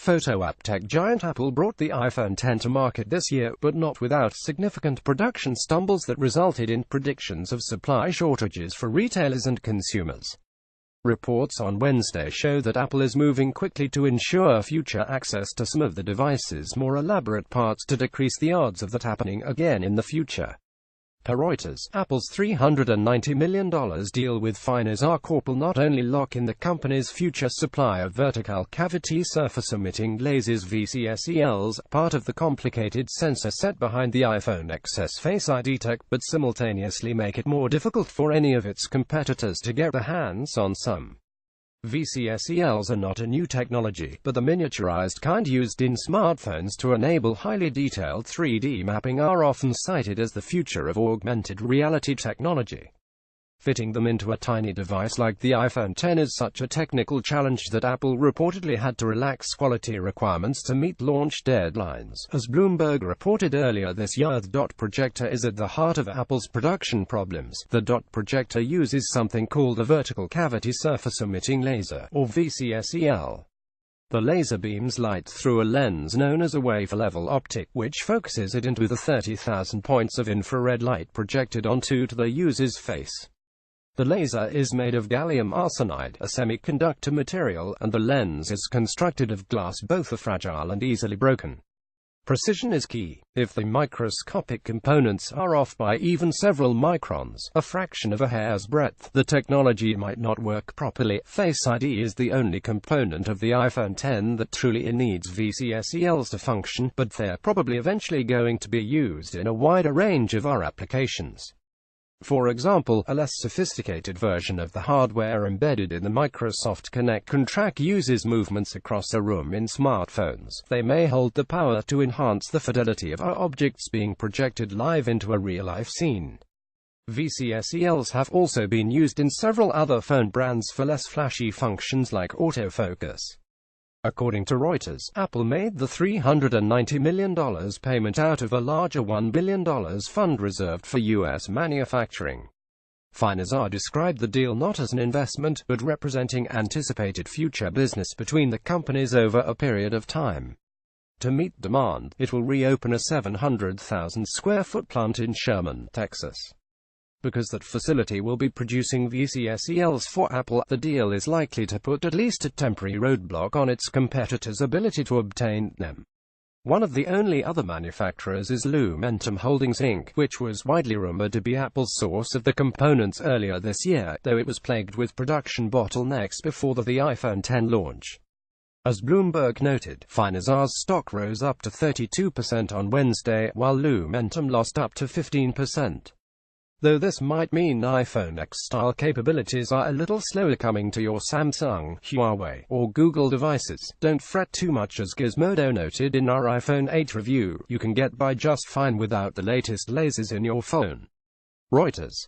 Photo app tech giant Apple brought the iPhone X to market this year, but not without significant production stumbles that resulted in predictions of supply shortages for retailers and consumers. Reports on Wednesday show that Apple is moving quickly to ensure future access to some of the device's more elaborate parts to decrease the odds of that happening again in the future. Per Reuters, Apple's $390 million deal with Finisar Corp will not only lock in the company's future supply of vertical-cavity surface-emitting lasers VCSELs, part of the complicated sensor set behind the iPhone XS Face ID tech, but simultaneously make it more difficult for any of its competitors to get their hands on some. VCSELs are not a new technology, but the miniaturized kind used in smartphones to enable highly detailed 3D mapping are often cited as the future of augmented reality technology. Fitting them into a tiny device like the iPhone X is such a technical challenge that Apple reportedly had to relax quality requirements to meet launch deadlines. As Bloomberg reported earlier this year, the dot projector is at the heart of Apple's production problems. The dot projector uses something called a vertical cavity surface emitting laser, or VCSEL. The laser beams light through a lens known as a wave-level optic, which focuses it into the 30,000 points of infrared light projected onto the user's face. The laser is made of gallium arsenide, a semiconductor material, and the lens is constructed of glass. Both are fragile and easily broken. Precision is key. If the microscopic components are off by even several microns, a fraction of a hair's breadth, the technology might not work properly. Face ID is the only component of the iPhone X that truly needs VCSELs to function, but they're probably eventually going to be used in a wider range of our applications. For example, a less sophisticated version of the hardware embedded in the Microsoft Kinect can track users' movements across a room in smartphones. They may hold the power to enhance the fidelity of our objects being projected live into a real-life scene. VCSELs have also been used in several other phone brands for less flashy functions like autofocus. According to Reuters, Apple made the $390 million payment out of a larger $1 billion fund reserved for U.S. manufacturing. Finisar described the deal not as an investment, but representing anticipated future business between the companies over a period of time. To meet demand, it will reopen a 700,000 square foot plant in Sherman, Texas. Because that facility will be producing VCSELs for Apple, the deal is likely to put at least a temporary roadblock on its competitors' ability to obtain them. One of the only other manufacturers is Lumentum Holdings Inc., which was widely rumored to be Apple's source of the components earlier this year, though it was plagued with production bottlenecks before the iPhone X launch. As Bloomberg noted, Finisar's stock rose up to 32% on Wednesday, while Lumentum lost up to 15%. Though this might mean iPhone X-style capabilities are a little slower coming to your Samsung, Huawei, or Google devices, don't fret too much. As Gizmodo noted in our iPhone 8 review, you can get by just fine without the latest lasers in your phone. Reuters.